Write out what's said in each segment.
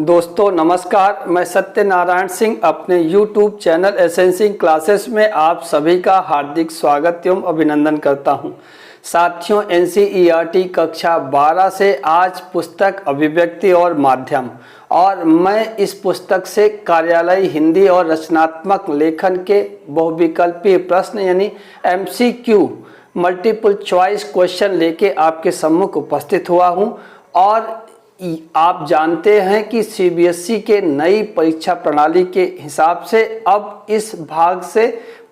दोस्तों नमस्कार, मैं सत्यनारायण सिंह अपने YouTube चैनल एसेंसिंग क्लासेस में आप सभी का हार्दिक स्वागत एवं अभिनंदन करता हूं। साथियों, NCERT कक्षा 12 से आज पुस्तक अभिव्यक्ति और माध्यम, और मैं इस पुस्तक से कार्यालय हिंदी और रचनात्मक लेखन के बहुविकल्पीय प्रश्न यानी MCQ मल्टीपल चॉइस क्वेश्चन लेके आपके सम्मुख उपस्थित हुआ हूं। और आप जानते हैं कि CBSE के नई परीक्षा प्रणाली के हिसाब से अब इस भाग से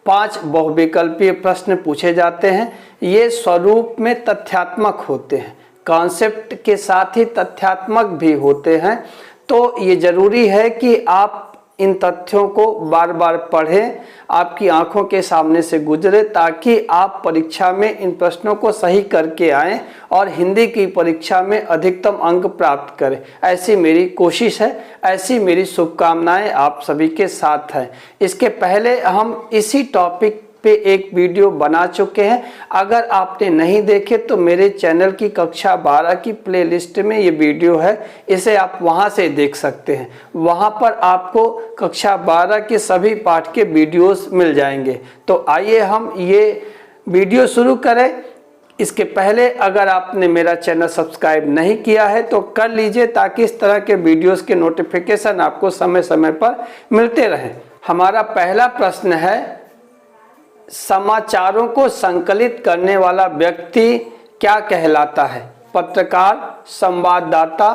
5 बहुविकल्पीय प्रश्न पूछे जाते हैं। ये स्वरूप में तथ्यात्मक होते हैं, कॉन्सेप्ट के साथ ही तथ्यात्मक भी होते हैं। तो ये जरूरी है कि आप इन तथ्यों को बार बार पढ़ें, आपकी आंखों के सामने से गुजरे, ताकि आप परीक्षा में इन प्रश्नों को सही करके आएं और हिंदी की परीक्षा में अधिकतम अंक प्राप्त करें। ऐसी मेरी कोशिश है, ऐसी मेरी शुभकामनाएं आप सभी के साथ हैं। इसके पहले हम इसी टॉपिक पे एक वीडियो बना चुके हैं। अगर आपने नहीं देखे तो मेरे चैनल की कक्षा 12 की प्लेलिस्ट में ये वीडियो है, इसे आप वहां से देख सकते हैं। वहां पर आपको कक्षा 12 के सभी पाठ के वीडियोस मिल जाएंगे। तो आइए हम ये वीडियो शुरू करें। इसके पहले अगर आपने मेरा चैनल सब्सक्राइब नहीं किया है तो कर लीजिए, ताकि इस तरह के वीडियोस के नोटिफिकेशन आपको समय समय पर मिलते रहें। हमारा पहला प्रश्न है, समाचारों को संकलित करने वाला व्यक्ति क्या कहलाता है? पत्रकार, संवाददाता,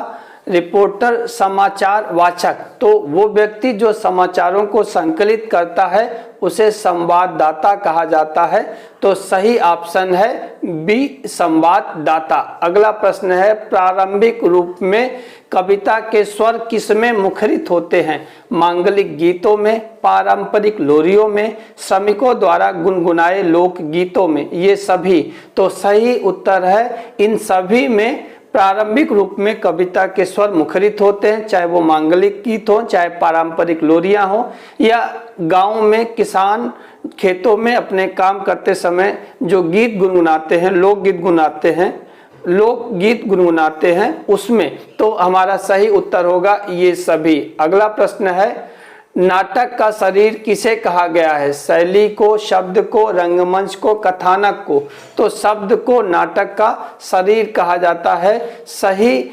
रिपोर्टर, समाचार वाचक। तो वो व्यक्ति जो समाचारों को संकलित करता है उसे संवाददाता कहा जाता है। तो सही ऑप्शन है बी, संवाददाता। अगला प्रश्न है, प्रारंभिक रूप में कविता के स्वर किसमें मुखरित होते हैं? मांगलिक गीतों में, पारंपरिक लोरियों में, श्रमिकों द्वारा गुनगुनाए लोक गीतों में, ये सभी। तो सही उत्तर है इन सभी में प्रारंभिक रूप में कविता के स्वर मुखरित होते हैं, चाहे वो मांगलिक गीत हो, चाहे पारंपरिक लोरियां हो, या गांव में किसान खेतों में अपने काम करते समय जो गीत गुनगुनाते हैं, लोकगीत गुनगुनाते हैं उसमें। तो हमारा सही उत्तर होगा ये सभी। अगला प्रश्न है, नाटक का शरीर किसे कहा गया है? शैली को, शब्द को, रंगमंच को, कथानक को। तो शब्द को नाटक का शरीर कहा जाता है। सही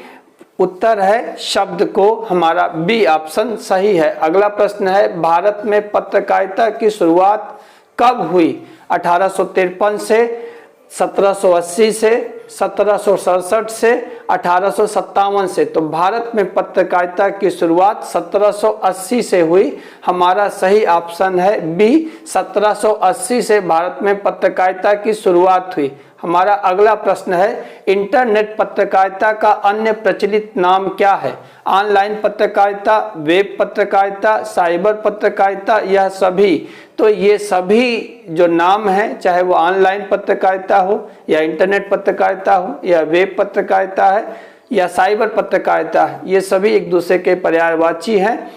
उत्तर है शब्द को, हमारा बी ऑप्शन सही है। अगला प्रश्न है, भारत में पत्रकारिता की शुरुआत कब हुई? 1853 से, 1780 से, 1767 से, 1857 से। तो भारत में पत्रकारिता की शुरुआत 1780 से हुई। हमारा सही ऑप्शन है बी, 1780 से भारत में पत्रकारिता की शुरुआत हुई। हमारा अगला प्रश्न है, इंटरनेट पत्रकारिता का अन्य प्रचलित नाम क्या है? ऑनलाइन पत्रकारिता, वेब पत्रकारिता, साइबर पत्रकारिता, यह सभी। तो ये सभी जो नाम हैं, चाहे वो ऑनलाइन पत्रकारिता हो या इंटरनेट पत्रकारिता हो या वेब पत्रकारिता है या साइबर पत्रकारिता है, ये सभी एक दूसरे के पर्यायवाची हैं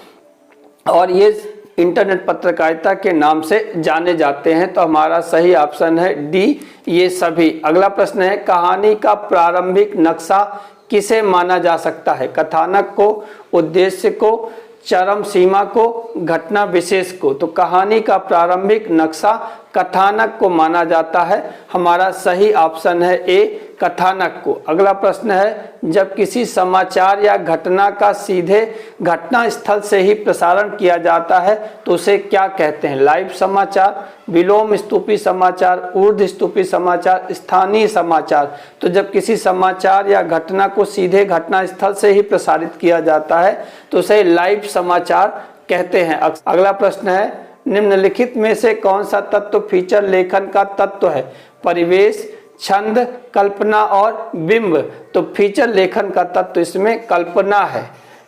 और ये इंटरनेट पत्रकारिता के नाम से जाने जाते हैं। तो हमारा सही ऑप्शन है डी, ये सभी। अगला प्रश्न है, कहानी का प्रारंभिक नक्शा किसे माना जा सकता है? कथानक को, उद्देश्य को, चरम सीमा को, घटना विशेष को। तो कहानी का प्रारंभिक नक्शा कथानक को माना जाता है। हमारा सही ऑप्शन है ए, कथानक को। अगला प्रश्न है, जब किसी समाचार या घटना का सीधे घटना स्थल से ही प्रसारण किया जाता है तो उसे क्या कहते हैं? लाइव समाचार, विलोम स्तूपी समाचार, ऊर्ध्व स्तूपी समाचार, स्थानीय समाचार। तो जब किसी समाचार या घटना को सीधे घटना स्थल से ही प्रसारित किया जाता है तो उसे लाइव समाचार कहते हैं। अगला प्रश्न है, निम्नलिखित में से कौन सा तत्व फीचर लेखन का तत्व है? परिवेश, छंद, कल्पना और बिंब। तो फीचर लेखन का तत्व इसमें कल्पना है।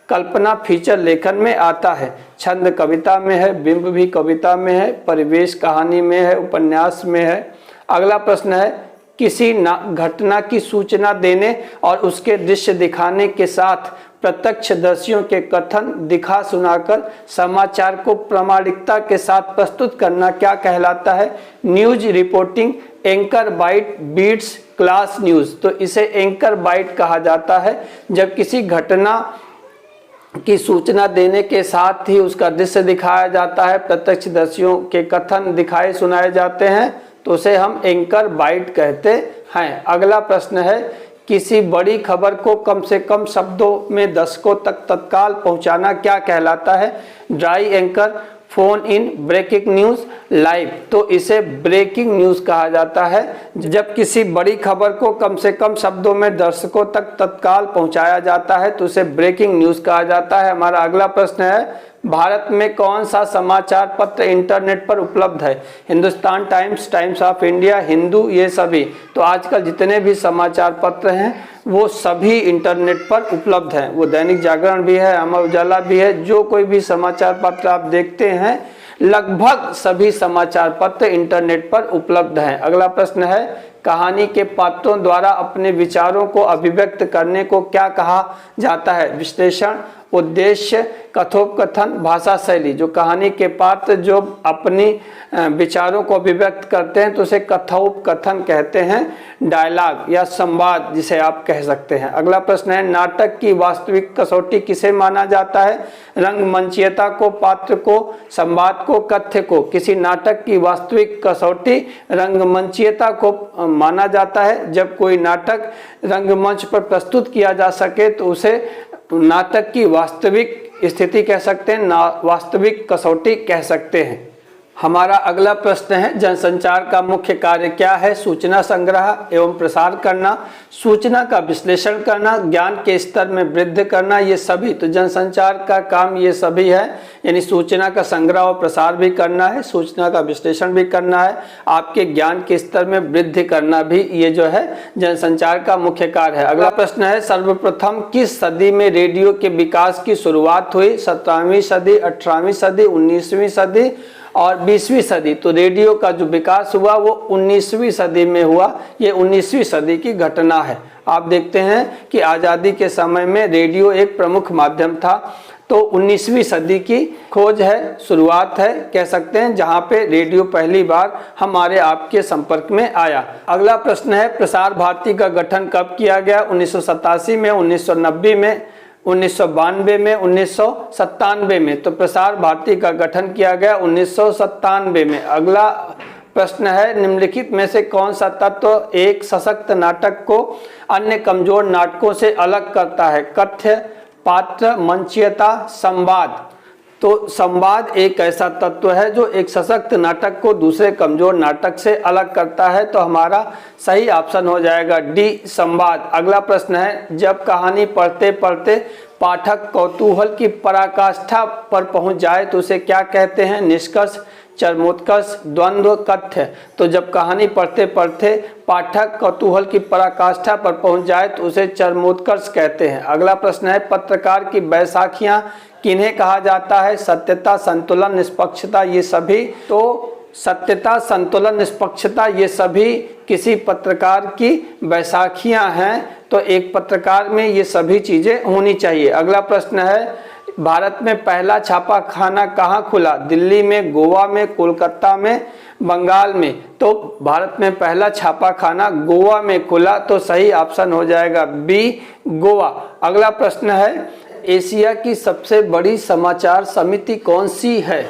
कल्पना फीचर लेखन में आता है। छंद कविता में है, बिंब भी कविता में है, परिवेश कहानी में है, उपन्यास में है। अगला प्रश्न है, किसी घटना की सूचना देने और उसके दृश्य दिखाने के साथ प्रत्यक्षदर्शियों के कथन दिखा सुनाकर समाचार को प्रामाणिकता के साथ प्रस्तुत करना क्या कहलाता है? News reporting, anchor bite, beats, class news. तो इसे एंकर बाइट कहा जाता है। जब किसी घटना की सूचना देने के साथ ही उसका दृश्य दिखाया जाता है, प्रत्यक्षदर्शियों के कथन दिखाए सुनाए जाते हैं, तो उसे हम एंकर बाइट कहते हैं। अगला प्रश्न है, किसी बड़ी खबर को कम से कम शब्दों में दर्शकों तक तत्काल पहुंचाना क्या कहलाता है? Dry anchor, phone in, breaking news, live. तो इसे ब्रेकिंग न्यूज कहा जाता है। जब किसी बड़ी खबर को कम से कम शब्दों में दर्शकों तक तत्काल पहुंचाया जाता है तो उसे ब्रेकिंग न्यूज कहा जाता है। हमारा अगला प्रश्न है, भारत में कौन सा समाचार पत्र इंटरनेट पर उपलब्ध है? Hindustan times, times of India, Hindu, ये सभी। तो आजकल जितने भी समाचार पत्र हैं वो सभी इंटरनेट पर उपलब्ध हैं। वो दैनिक जागरण भी है, अमर उजाला भी है, जो कोई भी समाचार पत्र आप देखते हैं लगभग सभी समाचार पत्र इंटरनेट पर उपलब्ध हैं। अगला प्रश्न है, कहानी के पात्रों द्वारा अपने विचारों को अभिव्यक्त करने को क्या कहा जाता है? विश्लेषण, उद्देश्य, कथोपकथन, भाषा शैली। जो कहानी के पात्र जो अपनी विचारों को अभिव्यक्त करते हैं तो उसे कथोपकथन कहते हैं, डायलॉग या संवाद जिसे आप कह सकते हैं। अगला प्रश्न है, नाटक की वास्तविक कसौटी किसे माना जाता है? रंगमंचीयता को, पात्र को, संवाद को, कथ्य को। किसी नाटक की वास्तविक कसौटी रंगमंचीयता को माना जाता है। जब कोई नाटक रंगमंच पर प्रस्तुत किया जा सके तो उसे नाटक की वास्तविक स्थिति कह सकते हैं, वास्तविक कसौटी कह सकते हैं। हमारा अगला प्रश्न है, जनसंचार का मुख्य कार्य क्या है? सूचना संग्रह एवं प्रसार करना, सूचना का विश्लेषण करना, ज्ञान के स्तर में वृद्धि करना, ये सभी। तो जनसंचार का काम ये सभी है, यानी सूचना का संग्रह और प्रसार भी करना है, सूचना का विश्लेषण भी करना है, आपके ज्ञान के स्तर में वृद्धि करना भी, ये जो है जनसंचार का मुख्य कार्य है। अगला प्रश्न है, सर्वप्रथम किस सदी में रेडियो के विकास की शुरुआत हुई? 17वीं सदी, 18वीं सदी, 19वीं सदी और 20वीं सदी। तो रेडियो का जो विकास हुआ वो 19वीं सदी में हुआ। ये 19वीं सदी की घटना है। आप देखते हैं कि आज़ादी के समय में रेडियो एक प्रमुख माध्यम था। तो 19वीं सदी की खोज है, शुरुआत है कह सकते हैं, जहां पे रेडियो पहली बार हमारे आपके संपर्क में आया। अगला प्रश्न है, प्रसार भारती का गठन कब किया गया? 1987 में, 1990 में, 1992 में, 1997 में। तो प्रसार भारती का गठन किया गया 1997 में। अगला प्रश्न है, निम्नलिखित में से कौन सा तत्व एक सशक्त नाटक को अन्य कमजोर नाटकों से अलग करता है? कथ्य, पात्र, मंचीयता, संवाद। तो संवाद एक ऐसा तत्व है जो एक सशक्त नाटक को दूसरे कमजोर नाटक से अलग करता है। तो हमारा सही ऑप्शन हो जाएगा डी, संवाद। अगला प्रश्न है, जब कहानी पढ़ते पढ़ते पाठक कौतूहल की पराकाष्ठा पर पहुंच जाए तो उसे क्या कहते हैं? निष्कर्ष, चरमोत्कर्ष, द्वंद्व, कथ्य। तो जब कहानी पढ़ते पढ़ते पाठक कौतूहल की पराकाष्ठा पर पहुंच जाए तो उसे चरमोत्कर्ष कहते हैं। अगला प्रश्न है, पत्रकार की बैसाखियां किन्हें कहा जाता है? सत्यता, संतुलन, निष्पक्षता, ये सभी। तो सत्यता, संतुलन, निष्पक्षता, ये सभी किसी पत्रकार की बैसाखियां हैं। तो एक पत्रकार में ये सभी चीजें होनी चाहिए। अगला प्रश्न है, भारत में पहला छापाखाना कहाँ खुला? दिल्ली में, गोवा में, कोलकाता में, बंगाल में। तो भारत में पहला छापाखाना गोवा में खुला। तो सही ऑप्शन हो जाएगा बी, गोवा। अगला प्रश्न है, एशिया की सबसे बड़ी समाचार समिति कौन सी है?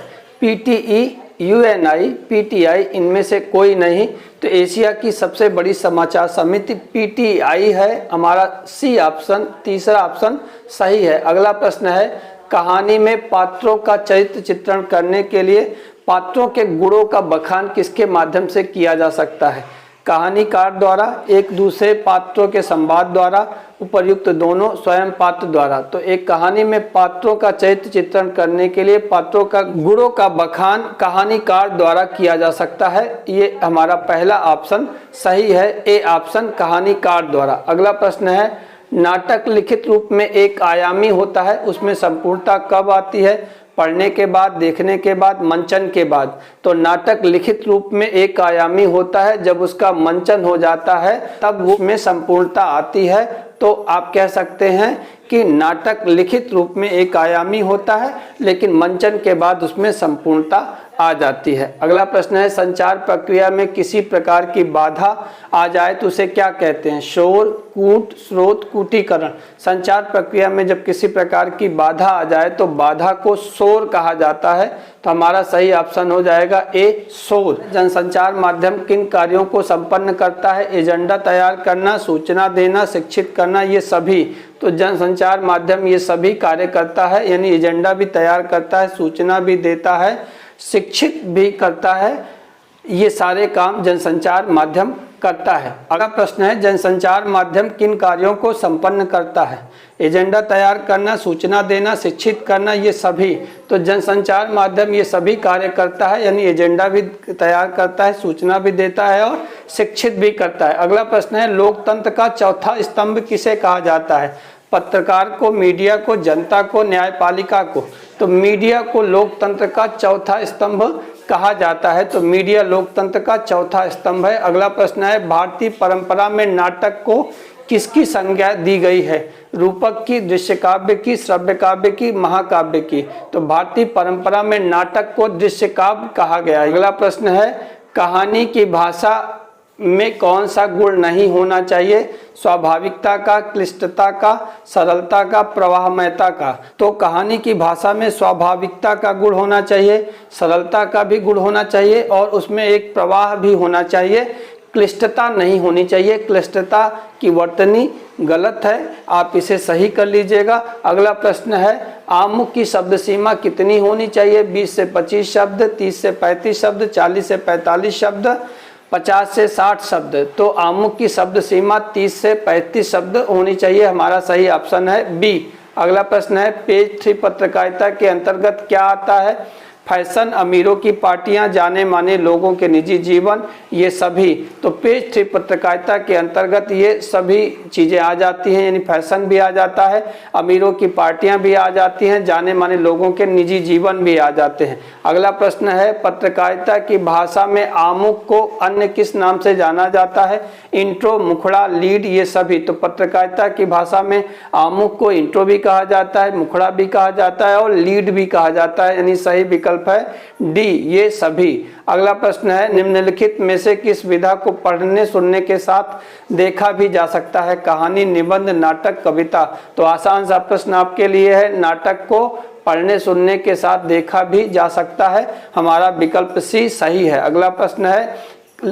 पीटीई, यूएनआई, पीटीआई, इनमें से कोई नहीं। तो एशिया की सबसे बड़ी समाचार समिति पीटीआई है। हमारा सी ऑप्शन, तीसरा ऑप्शन सही है। अगला प्रश्न है, कहानी में पात्रों का चरित्र चित्रण करने के लिए पात्रों के गुणों का बखान किसके माध्यम से किया जा सकता है? कहानीकार द्वारा, एक दूसरे पात्रों के संवाद द्वारा, उपर्युक्त दोनों, स्वयं पात्र द्वारा। तो एक कहानी में पात्रों का चरित्र चित्रण करने के लिए पात्रों का गुणों का बखान कहानीकार द्वारा किया जा सकता है। ये हमारा पहला ऑप्शन सही है, ए ऑप्शन, कहानीकार द्वारा। अगला प्रश्न है, नाटक लिखित रूप में एक आयामी होता है, उसमें संपूर्णता कब आती है? पढ़ने के बाद, देखने के बाद, मंचन के बाद। तो नाटक लिखित रूप में एक आयामी होता है, जब उसका मंचन हो जाता है तब वो में संपूर्णता आती है। तो आप कह सकते हैं कि नाटक लिखित रूप में एक आयामी होता है लेकिन मंचन के बाद उसमें संपूर्णता आ जाती है। अगला प्रश्न है, संचार प्रक्रिया में किसी प्रकार की बाधा आ जाए तो उसे क्या कहते हैं? शोर, कूट, स्रोत, कूटीकरण। संचार प्रक्रिया में जब किसी प्रकार की बाधा आ जाए तो बाधा को शोर कहा जाता है। तो हमारा सही ऑप्शन हो जाएगा ए, शोर। जनसंचार माध्यम किन कार्यों को संपन्न करता है? एजेंडा तैयार करना, सूचना देना, शिक्षित करना, ये सभी। तो जनसंचार माध्यम ये सभी कार्य करता है, यानी एजेंडा भी तैयार करता है, सूचना भी देता है, शिक्षित भी करता है। ये सारे काम जनसंचार माध्यम करता है। अगला प्रश्न है, जनसंचार माध्यम किन कार्यों को संपन्न करता है? एजेंडा तैयार करना, सूचना देना, शिक्षित करना, ये सभी। तो जनसंचार माध्यम ये सभी कार्य करता है, यानी एजेंडा भी तैयार करता है, सूचना भी देता है और शिक्षित भी करता है। अगला प्रश्न है, लोकतंत्र का चौथा स्तंभ किसे कहा जाता है? पत्रकार को, मीडिया को, जनता को, न्यायपालिका को। तो मीडिया को लोकतंत्र का चौथा स्तंभ कहा जाता है। तो मीडिया लोकतंत्र का चौथा स्तंभ है। अगला प्रश्न है, भारतीय परंपरा में नाटक को किसकी संज्ञा दी गई है? रूपक की, दृश्य काव्य की, श्रव्य काव्य की, महाकाव्य की। तो भारतीय परंपरा में नाटक को दृश्य काव्य कहा गया है। अगला प्रश्न है, कहानी की भाषा में कौन सा गुण नहीं होना चाहिए? स्वाभाविकता का, क्लिष्टता का, सरलता का, प्रवाहमयता का। तो कहानी की भाषा में स्वाभाविकता का गुण होना चाहिए, सरलता का भी गुण होना चाहिए और उसमें एक प्रवाह भी होना चाहिए। क्लिष्टता नहीं होनी चाहिए, क्लिष्टता की वर्तनी गलत है, आप इसे सही कर लीजिएगा। अगला प्रश्न है, आमुख की शब्द सीमा कितनी होनी चाहिए? 20 से 25 शब्द, 30 से 35 शब्द, 40 से 45 शब्द, 50 से 60 शब्द। तो आमुख की शब्द सीमा 30 से 35 शब्द होनी चाहिए। हमारा सही ऑप्शन है बी। अगला प्रश्न है, पेज 3 पत्रकारिता के अंतर्गत क्या आता है? फैशन, अमीरों की पार्टियां, जाने माने लोगों के निजी जीवन, ये सभी। तो पेज 3 पत्रकारिता के अंतर्गत ये सभी चीजें आ जाती हैं, यानी फैशन भी आ जाता है, अमीरों की पार्टियां भी आ जाती हैं, जाने माने लोगों के निजी जीवन भी आ जाते हैं। अगला प्रश्न है, पत्रकारिता की भाषा में आमुख को अन्य किस नाम से जाना जाता है? इंट्रो, मुखड़ा, लीड, ये सभी। तो पत्रकारिता की भाषा में आमुख को इंट्रो भी कहा जाता है, मुखड़ा भी कहा जाता है और लीड भी कहा जाता है, यानी सही विकल्प है डी, ये सभी। अगला प्रश्न है, निम्नलिखित में से किस विधा को पढ़ने सुनने के साथ देखा भी जा सकता है? कहानी, निबंध, नाटक, कविता। तो आसान सा प्रश्न आपके लिए है, नाटक को पढ़ने सुनने के साथ देखा भी जा सकता है। हमारा विकल्प सी सही है। अगला प्रश्न है,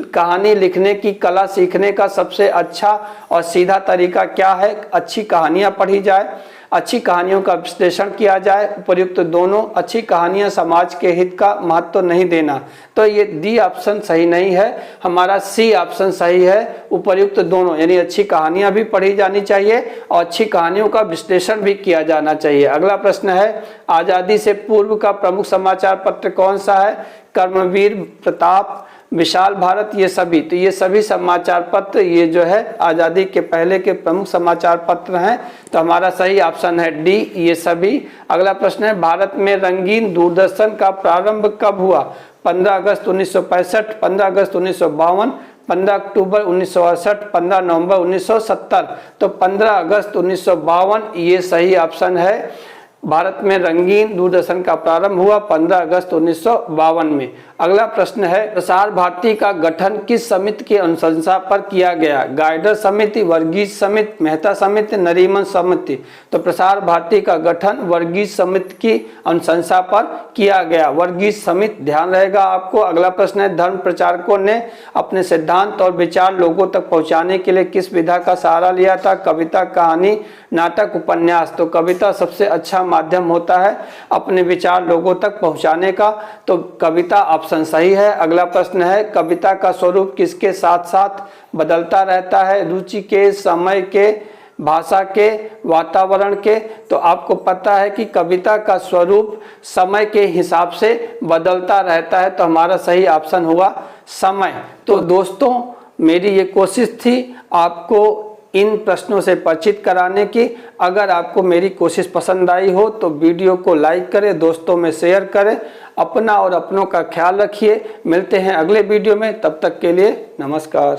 कहानी लिखने की कला सीखने का सबसे अच्छा और सीधा तरीका क्या है? अच्छी कहानियां पढ़ी जाए, अच्छी कहानियों का विश्लेषण किया जाए, उपर्युक्त दोनों। अच्छी कहानियां समाज के हित का महत्व नहीं देना। तो ये डी ऑप्शन सही नहीं है, हमारा सी ऑप्शन सही है, उपर्युक्त दोनों, यानी अच्छी कहानियां भी पढ़ी जानी चाहिए और अच्छी कहानियों का विश्लेषण भी किया जाना चाहिए। अगला प्रश्न है, आजादी से पूर्व का प्रमुख समाचार पत्र कौन सा है? कर्मवीर, प्रताप, विशाल भारत, ये सभी। तो ये सभी समाचार पत्र ये जो है आज़ादी के पहले के प्रमुख समाचार पत्र हैं। तो हमारा सही ऑप्शन है डी, ये सभी। अगला प्रश्न है, भारत में रंगीन दूरदर्शन का प्रारंभ कब हुआ? 15 अगस्त 1965, 15 अगस्त 1952, 15 अक्टूबर 1968, 15 नवंबर 1970। तो 15 अगस्त 1952 ये सही ऑप्शन है। भारत में रंगीन दूरदर्शन का प्रारंभ हुआ 15 अगस्त 1952 में। अगला प्रश्न है, प्रसार भारती का गठन किस समिति की अनुशंसा पर किया गया? गाइडर समिति, वर्गीज समिति, मेहता समिति, नरीमन समिति। तो प्रसार भारती का गठन वर्गीज समिति की अनुशंसा पर किया गया, वर्गीज समिति, ध्यान रहेगा आपको। अगला प्रश्न है, धर्म प्रचारकों ने अपने सिद्धांत और विचार लोगों तक पहुंचाने के लिए किस विधा का सहारा लिया था? कविता, कहानी, नाटक, उपन्यास। तो कविता सबसे अच्छा माध्यम होता है अपने विचार लोगों तक पहुंचाने का, तो कविता ऑप्शन सही है। अगला प्रश्न है, कविता का स्वरूप किसके साथ साथ बदलता रहता है? रुचि के, समय के, भाषा के, वातावरण के। तो आपको पता है कि कविता का स्वरूप समय के हिसाब से बदलता रहता है, तो हमारा सही ऑप्शन हुआ समय। तो दोस्तों, मेरी ये कोशिश थी आपको इन प्रश्नों से परिचित कराने की। अगर आपको मेरी कोशिश पसंद आई हो तो वीडियो को लाइक करें, दोस्तों में शेयर करें। अपना और अपनों का ख्याल रखिए। मिलते हैं अगले वीडियो में, तब तक के लिए नमस्कार।